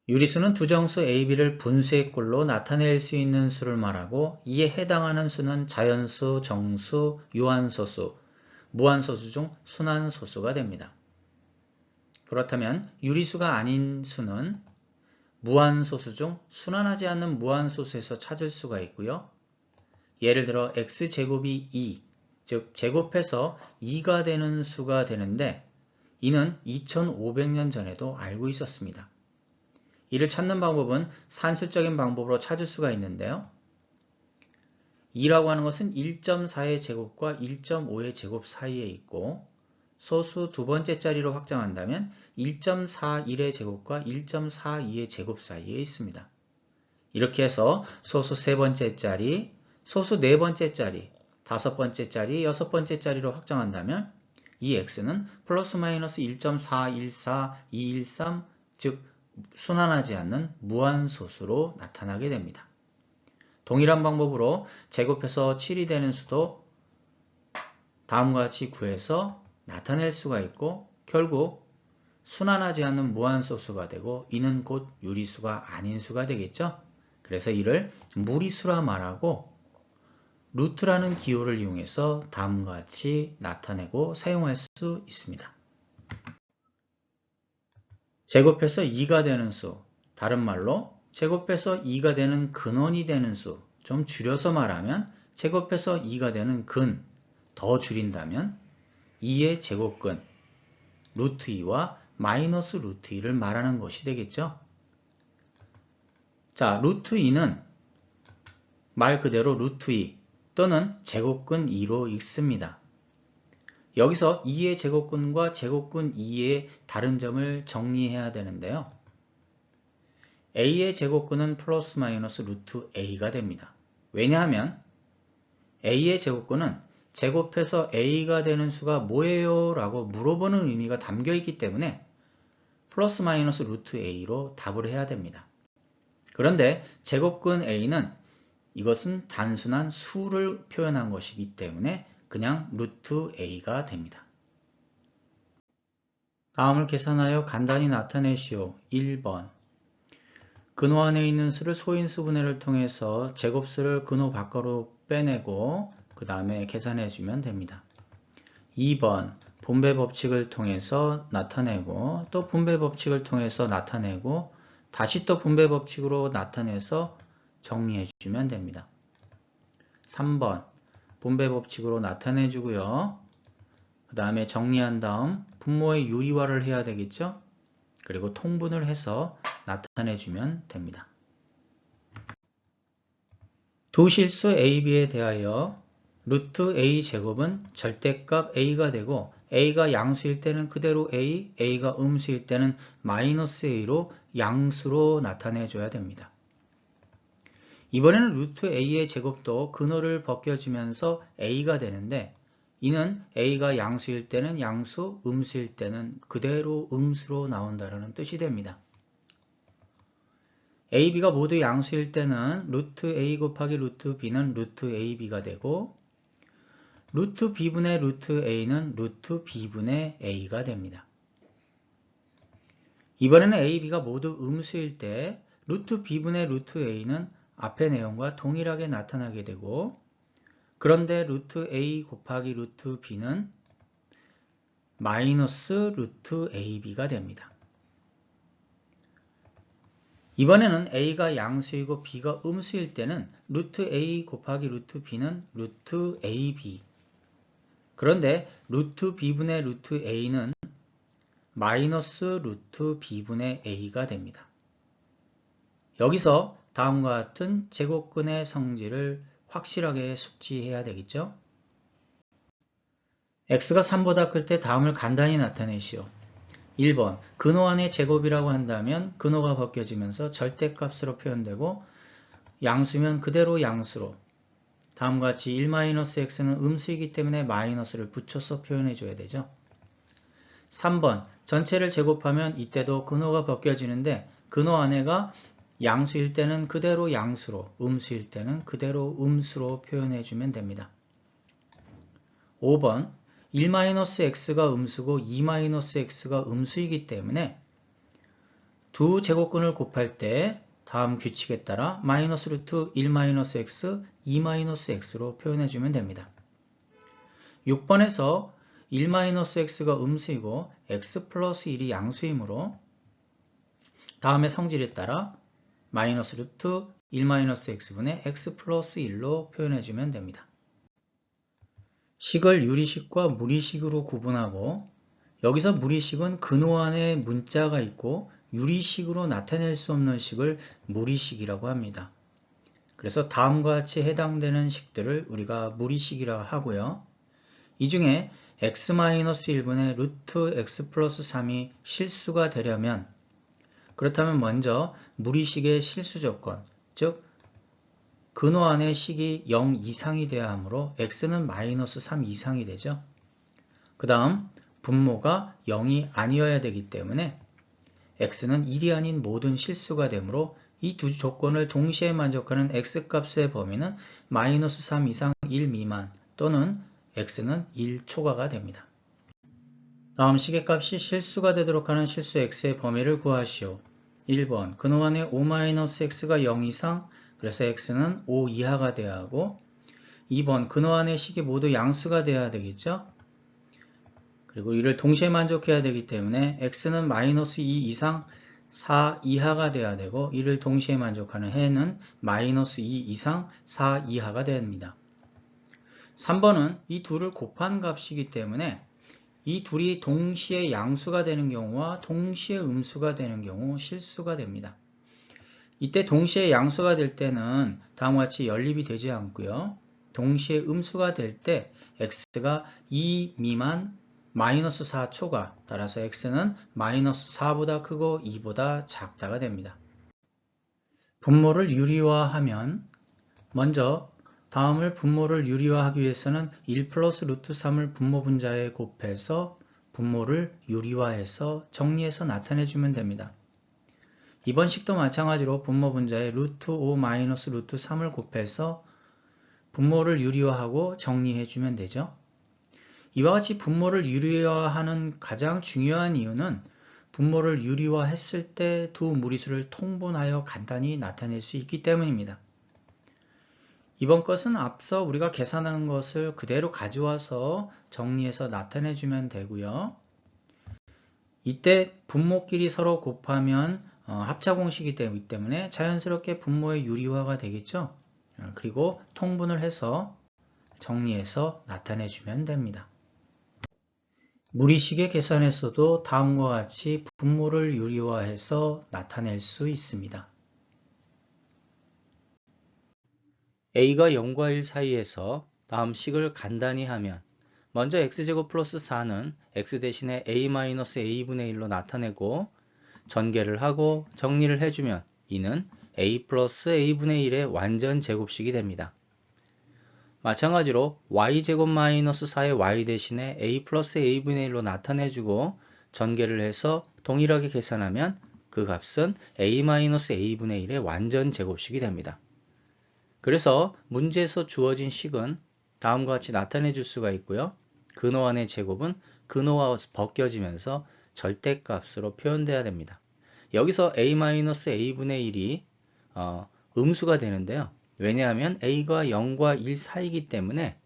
유리수는 두 정수 A, B를 분수의 꼴로 나타낼 수 있는 수를 말하고 이에 해당하는 수는 자연수, 정수, 유한소수, 무한소수 중 순환소수가 됩니다. 그렇다면 유리수가 아닌 수는 무한소수 중 순환하지 않는 무한소수에서 찾을 수가 있고요. 예를 들어 x제곱이 2, 즉 제곱해서 2가 되는 수가 되는데 이는 2500년 전에도 알고 있었습니다. 이를 찾는 방법은 산술적인 방법으로 찾을 수가 있는데요. 2라고 하는 것은 1.4의 제곱과 1.5의 제곱 사이에 있고 소수 두 번째 자리로 확장한다면 1.41의 제곱과 1.42의 제곱 사이에 있습니다. 이렇게 해서 소수 세 번째 자리, 소수 네 번째 자리, 다섯 번째 자리, 여섯 번째 자리로 확장한다면 이 x는 플러스 마이너스 1.414, 213, 즉 순환하지 않는 무한소수로 나타나게 됩니다. 동일한 방법으로 제곱해서 7이 되는 수도 다음과 같이 구해서 나타낼 수가 있고 결국 순환하지 않는 무한소수가 되고 이는 곧 유리수가 아닌 수가 되겠죠. 그래서 이를 무리수라 말하고 루트라는 기호를 이용해서 다음과 같이 나타내고 사용할 수 있습니다. 제곱해서 2가 되는 수, 다른 말로 제곱해서 2가 되는 근원이 되는 수, 좀 줄여서 말하면 제곱해서 2가 되는 근, 더 줄인다면 2의 제곱근, 루트 2와 마이너스 루트 2를 말하는 것이 되겠죠. 자, 루트 2는 말 그대로 루트 2 또는 제곱근 2로 읽습니다. 여기서 2의 제곱근과 제곱근 2의 다른 점을 정리해야 되는데요. a의 제곱근은 플러스 마이너스 루트 a가 됩니다. 왜냐하면 a의 제곱근은 제곱해서 a가 되는 수가 뭐예요? 라고 물어보는 의미가 담겨 있기 때문에 플러스 마이너스 루트 a로 답을 해야 됩니다. 그런데 제곱근 a는 이것은 단순한 수를 표현한 것이기 때문에 그냥 루트 a가 됩니다. 다음을 계산하여 간단히 나타내시오. 1번 근호 안에 있는 수를 소인수분해를 통해서 제곱수를 근호 밖으로 빼내고 그 다음에 계산해주면 됩니다. 2번 분배 법칙을 통해서 나타내고 또 분배 법칙을 통해서 나타내고 다시 또 분배 법칙으로 나타내서 정리해주면 됩니다. 3번 분배 법칙으로 나타내주고요. 그 다음에 정리한 다음 분모의 유리화를 해야 되겠죠? 그리고 통분을 해서 나타내주면 됩니다. 두 실수 a, b에 대하여 루트 a 제곱은 절대값 a가 되고 a가 양수일 때는 그대로 a, a가 음수일 때는 마이너스 a로 양수로 나타내줘야 됩니다. 이번에는 루트 a의 제곱도 근호를 벗겨주면서 a가 되는데 이는 a가 양수일 때는 양수, 음수일 때는 그대로 음수로 나온다는 뜻이 됩니다. a, b가 모두 양수일 때는 루트 a 곱하기 루트 b는 루트 ab가 되고 루트 b분의 루트 a는 루트 b분의 a가 됩니다. 이번에는 a, b가 모두 음수일 때 루트 b분의 루트 a는 앞의 내용과 동일하게 나타나게 되고 그런데 루트 a 곱하기 루트 b는 마이너스 루트 ab가 됩니다. 이번에는 a가 양수이고 b가 음수일 때는 루트 a 곱하기 루트 b는 루트 ab 그런데 루트 b분의 루트 a는 마이너스 루트 b분의 a가 됩니다. 여기서 다음과 같은 제곱근의 성질을 확실하게 숙지해야 되겠죠? x가 3보다 클 때 다음을 간단히 나타내시오. 1번 근호 안의 제곱이라고 한다면 근호가 벗겨지면서 절대값으로 표현되고 양수면 그대로 양수로 다음과 같이 1-x는 음수이기 때문에 마이너스를 붙여서 표현해줘야 되죠. 3번 전체를 제곱하면 이때도 근호가 벗겨지는데 근호 안에가 양수일 때는 그대로 양수로 음수일 때는 그대로 음수로 표현해주면 됩니다. 5번 1-x가 음수고 2-x가 음수이기 때문에 두 제곱근을 곱할 때 다음 규칙에 따라 마이너스 루트 1-x, 2-x로 표현해주면 됩니다. 6번에서 1-x가 음수이고 x 플러스 1이 양수이므로 다음의 성질에 따라 마이너스 루트 1-x분의 x 플러스 1로 표현해주면 됩니다. 식을 유리식과 무리식으로 구분하고 여기서 무리식은 근호 안에 문자가 있고 유리식으로 나타낼 수 없는 식을 무리식이라고 합니다. 그래서 다음과 같이 해당되는 식들을 우리가 무리식이라 하고요. 이 중에 x-1분의 루트 x 플러스 3이 실수가 되려면 그렇다면 먼저 무리식의 실수 조건, 즉 근호 안의 식이 0 이상이 돼야 하므로 x는 마이너스 3 이상이 되죠. 그 다음 분모가 0이 아니어야 되기 때문에 x는 1이 아닌 모든 실수가 되므로 이 두 조건을 동시에 만족하는 x값의 범위는 마이너스 3 이상 1 미만 또는 x는 1 초과가 됩니다. 다음 식의 값이 실수가 되도록 하는 실수 x의 범위를 구하시오. 1번 근호 안에 5-x가 0 이상 그래서 x는 5 이하가 돼야 하고 2번 근호 안의 식이 모두 양수가 돼야 되겠죠. 그리고 이를 동시에 만족해야 되기 때문에 x는 마이너스 2 이상 4 이하가 돼야 되고 이를 동시에 만족하는 해는 마이너스 2 이상 4 이하가 됩니다. 3번은 이 둘을 곱한 값이기 때문에 이 둘이 동시에 양수가 되는 경우와 동시에 음수가 되는 경우 실수가 됩니다. 이때 동시에 양수가 될 때는 다음과 같이 연립이 되지 않고요. 동시에 음수가 될 때 x가 2 미만 마이너스 4 초과 따라서 x는 마이너스 4보다 크고 2보다 작다가 됩니다. 분모를 유리화하면 먼저 다음을 분모를 유리화하기 위해서는 1 플러스 루트 3을 분모 분자에 곱해서 분모를 유리화해서 정리해서 나타내주면 됩니다. 이번 식도 마찬가지로 분모 분자에 루트 5 마이너스 루트 3을 곱해서 분모를 유리화하고 정리해주면 되죠. 이와 같이 분모를 유리화하는 가장 중요한 이유는 분모를 유리화했을 때 두 무리수를 통분하여 간단히 나타낼 수 있기 때문입니다. 이번 것은 앞서 우리가 계산한 것을 그대로 가져와서 정리해서 나타내주면 되고요. 이때 분모끼리 서로 곱하면 합차공식이 되기 때문에 자연스럽게 분모의 유리화가 되겠죠. 그리고 통분을 해서 정리해서 나타내주면 됩니다. 무리식의 계산에서도 다음과 같이 분모를 유리화해서 나타낼 수 있습니다. a가 0과 1 사이에서 다음 식을 간단히 하면 먼저 x제곱 플러스 4는 x 대신에 a-a분의 1로 나타내고 전개를 하고 정리를 해주면 이는 a 플러스 a분의 1의 완전 제곱식이 됩니다. 마찬가지로 y제곱 마이너스 4의 y 대신에 a 플러스 a분의 1로 나타내주고 전개를 해서 동일하게 계산하면 그 값은 a-a분의 1의 완전 제곱식이 됩니다. 그래서 문제에서 주어진 식은 다음과 같이 나타내 줄 수가 있고요. 근호 안의 제곱은 근호가 벗겨지면서 절대값으로 표현돼야 됩니다. 여기서 a-a분의 1이 음수가 되는데요. 왜냐하면 a가 0과 1 사이이기 때문에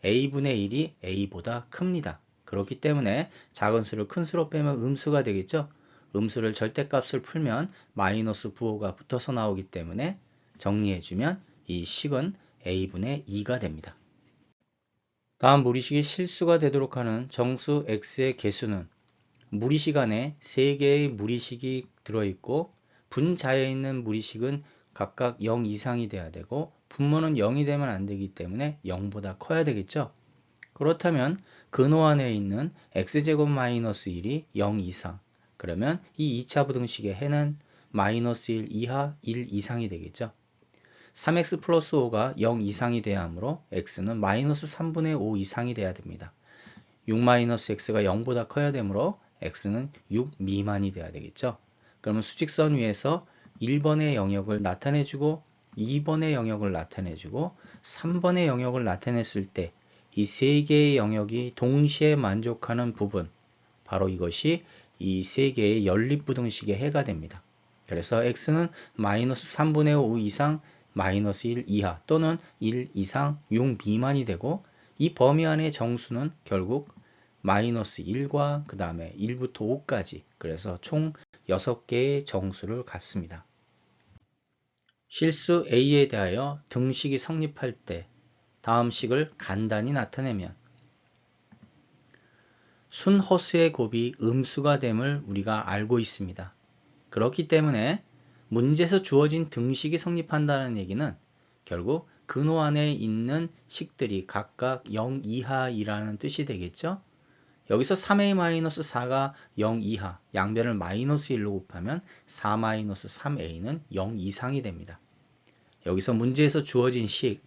a분의 1이 a보다 큽니다. 그렇기 때문에 작은 수를 큰 수로 빼면 음수가 되겠죠. 음수를 절대값을 풀면 마이너스 부호가 붙어서 나오기 때문에 정리해주면 이 식은 a분의 2가 됩니다. 다음 무리식이 실수가 되도록 하는 정수 x의 개수는 무리식 안에 3개의 무리식이 들어있고 분자에 있는 무리식은 각각 0 이상이 돼야 되고 분모는 0이 되면 안 되기 때문에 0보다 커야 되겠죠. 그렇다면 근호 안에 있는 x제곱 마이너스 1이 0 이상 그러면 이 2차 부등식의 해는 마이너스 1 이하 1 이상이 되겠죠. 3x 플러스 5가 0 이상이 돼야 하므로 x는 마이너스 3분의 5 이상이 돼야 됩니다. 6-x가 0보다 커야 되므로 x는 6 미만이 돼야 되겠죠. 그러면 수직선 위에서 1번의 영역을 나타내주고 2번의 영역을 나타내주고 3번의 영역을 나타냈을 때 이 세 개의 영역이 동시에 만족하는 부분 바로 이것이 이 세 개의 연립부등식의 해가 됩니다. 그래서 x는 마이너스 3분의 5 이상 마이너스 1 이하 또는 1 이상 6 미만이 되고, 이 범위 안의 정수는 결국 마이너스 1과 그 다음에 1부터 5까지, 그래서 총 6개의 정수를 갖습니다. 실수 A에 대하여 등식이 성립할 때 다음 식을 간단히 나타내면, 순허수의 곱이 음수가 됨을 우리가 알고 있습니다. 그렇기 때문에 문제에서 주어진 등식이 성립한다는 얘기는 결국 근호 안에 있는 식들이 각각 0 이하이라는 뜻이 되겠죠. 여기서 3a-4가 0 이하, 양변을 마이너스 1로 곱하면 4-3a는 0 이상이 됩니다. 여기서 문제에서 주어진 식,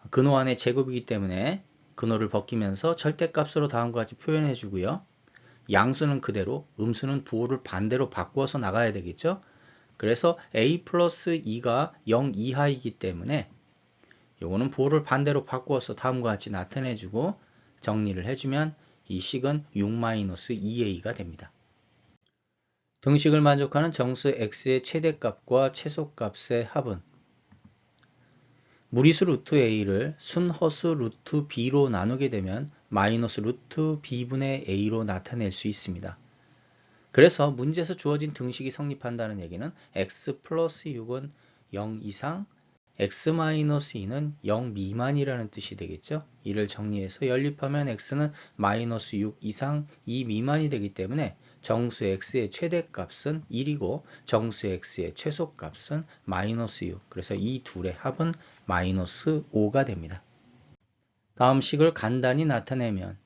근호 안의 제곱이기 때문에 근호를 벗기면서 절대값으로 다음과 같이 표현해 주고요. 양수는 그대로, 음수는 부호를 반대로 바꾸어서 나가야 되겠죠. 그래서 a 플러스 2가 0 이하이기 때문에 요거는 부호를 반대로 바꾸어서 다음과 같이 나타내 주고 정리를 해주면 이 식은 6-2a가 됩니다. 등식을 만족하는 정수 x의 최대값과 최소값의 합은 무리수 루트 a를 순허수 루트 b로 나누게 되면 마이너스 루트 b분의 a로 나타낼 수 있습니다. 그래서 문제에서 주어진 등식이 성립한다는 얘기는 x 플러스 6은 0 이상, x 마이너스 2는 0 미만이라는 뜻이 되겠죠. 이를 정리해서 연립하면 x는 마이너스 6 이상 2 미만이 되기 때문에 정수 x의 최대값은 1이고 정수 x의 최소값은 마이너스 6. 그래서 이 둘의 합은 마이너스 5가 됩니다. 다음 식을 간단히 나타내면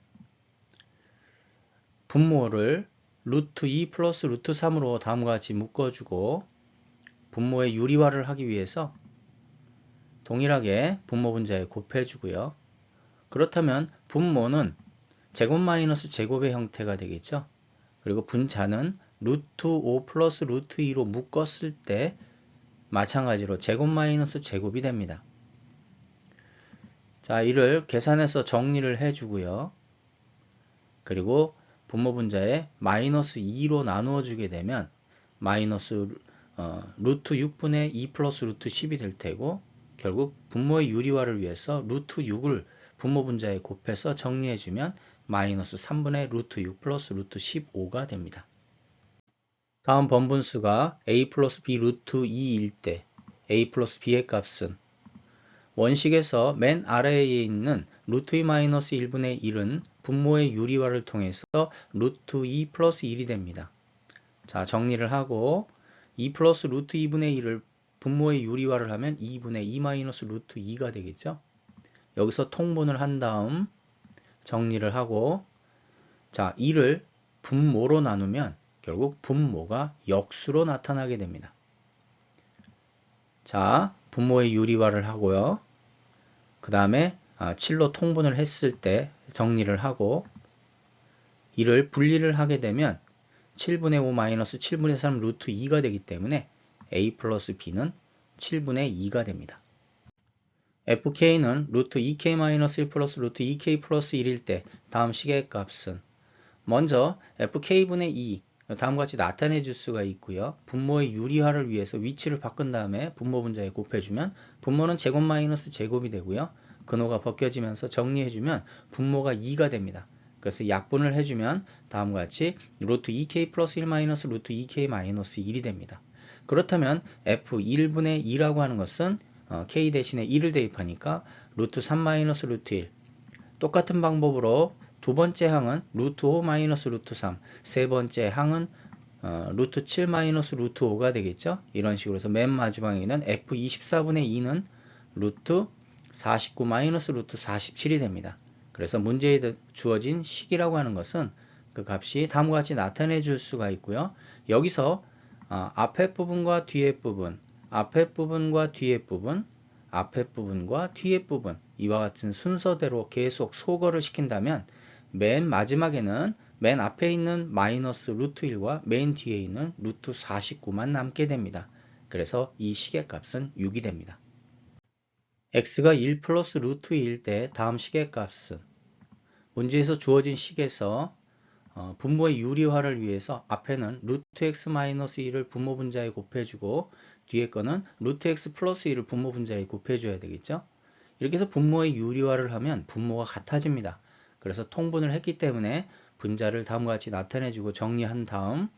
분모를 루트 2 플러스 루트 3으로 다음과 같이 묶어주고 분모의 유리화를 하기 위해서 동일하게 분모 분자에 곱해주고요. 그렇다면 분모는 제곱 마이너스 제곱의 형태가 되겠죠. 그리고 분자는 루트 5 플러스 루트 2로 묶었을 때 마찬가지로 제곱 마이너스 제곱이 됩니다. 자, 이를 계산해서 정리를 해주고요. 그리고 분모 분자에 마이너스 2로 나누어 주게 되면 마이너스 루트 6분의 2 플러스 루트 10이 될 테고, 결국 분모의 유리화를 위해서 루트 6을 분모 분자에 곱해서 정리해주면 마이너스 3분의 루트 6 플러스 루트 15가 됩니다. 다음 번분수가 a 플러스 b 루트 2일 때 a 플러스 b의 값은 원식에서 맨 아래에 있는 루트 2 마이너스 1분의 1은 분모의 유리화를 통해서 루트 2 플러스 1이 됩니다. 자, 정리를 하고 2 플러스 루트 2분의 1을 분모의 유리화를 하면 2분의 2 마이너스 루트 2가 되겠죠. 여기서 통분을 한 다음 정리를 하고, 자, 2를 분모로 나누면 결국 분모가 역수로 나타나게 됩니다. 자, 분모의 유리화를 하고요. 그 다음에 7로 통분을 했을 때 정리를 하고 이를 분리를 하게 되면 7분의 5 마이너스 7분의 3 루트 2가 되기 때문에 a 플러스 b는 7분의 2가 됩니다. fk는 루트 2k 마이너스 1 플러스 루트 2k 플러스 1일 때 다음 식의 값은 먼저 fk분의 2 다음과 같이 나타내 줄 수가 있고요. 분모의 유리화를 위해서 위치를 바꾼 다음에 분모 분자에 곱해주면 분모는 제곱 마이너스 제곱이 되고요. 근호가 벗겨지면서 정리해주면 분모가 2가 됩니다. 그래서 약분을 해주면 다음과 같이 루트 2k 플러스 1 마이너스 루트 2k 마이너스 1이 됩니다. 그렇다면 f1분의 2라고 하는 것은 k 대신에 1을 대입하니까 루트 3 마이너스 루트 1. 똑같은 방법으로 두 번째 항은 루트 5 마이너스 루트 3, 세 번째 항은 루트 7 마이너스 루트 5가 되겠죠. 이런 식으로 해서 맨 마지막에 있는 f24분의 2는 루트 49 마이너스 루트 47이 됩니다. 그래서 문제에 주어진 식이라고 하는 것은 그 값이 다음과 같이 나타내 줄 수가 있고요. 여기서 앞에 부분과 뒤에 부분, 앞에 부분과 뒤에 부분, 앞에 부분과 뒤에 부분, 이와 같은 순서대로 계속 소거를 시킨다면 맨 마지막에는 맨 앞에 있는 마이너스 루트 1과 맨 뒤에 있는 루트 49만 남게 됩니다. 그래서 이 식의 값은 6이 됩니다. x가 1 플러스 루트 2일 때 다음 식의 값은 문제에서 주어진 식에서 분모의 유리화를 위해서 앞에는 루트 x 마이너스 2를 분모 분자에 곱해주고 뒤에 거는 루트 x 플러스 2를 분모 분자에 곱해줘야 되겠죠. 이렇게 해서 분모의 유리화를 하면 분모가 같아집니다. 그래서 통분을 했기 때문에 분자를 다음과 같이 나타내주고 정리한 다음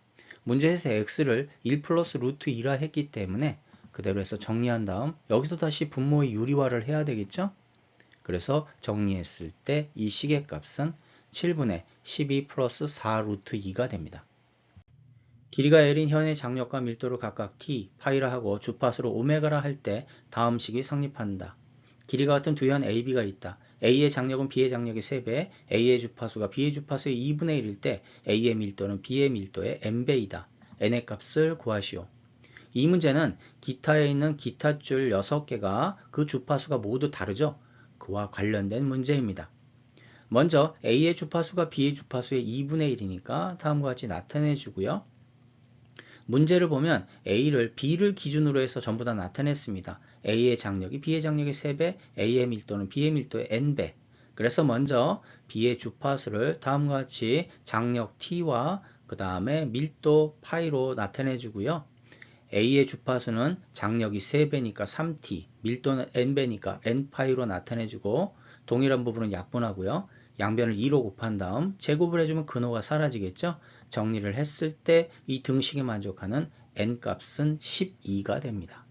문제에서 x를 1 플러스 루트 2라 했기 때문에 그대로 해서 정리한 다음 여기서 다시 분모의 유리화를 해야 되겠죠. 그래서 정리했을 때 이 시계값은 7분의 12 플러스 4 루트 2가 됩니다. 길이가 L인 현의 장력과 밀도를 각각 T, 파이라 하고 주파수로 오메가라 할 때 다음 식이 성립한다. 길이가 같은 두 현 AB가 있다. A의 장력은 B의 장력의 3배, A의 주파수가 B의 주파수의 2분의 1일 때 A의 밀도는 B의 밀도의 n배이다. n의 값을 구하시오. 이 문제는 기타에 있는 기타줄 6개가 그 주파수가 모두 다르죠? 그와 관련된 문제입니다. 먼저 A의 주파수가 B의 주파수의 2분의 1이니까 다음과 같이 나타내 주고요. 문제를 보면 A를 B를 기준으로 해서 전부 다 나타냈습니다. A의 장력이 B의 장력의 3배, A의 밀도는 B의 밀도의 n배. 그래서 먼저 B의 주파수를 다음과 같이 장력 T와 그 다음에 밀도 파이로 나타내 주고요. A의 주파수는 장력이 3배니까 3T, 밀도는 n배니까 n파이로 나타내 주고 동일한 부분은 약분하고요. 양변을 2로 곱한 다음 제곱을 해주면 근호가 사라지겠죠. 정리를 했을 때 이 등식에 만족하는 n값은 12가 됩니다.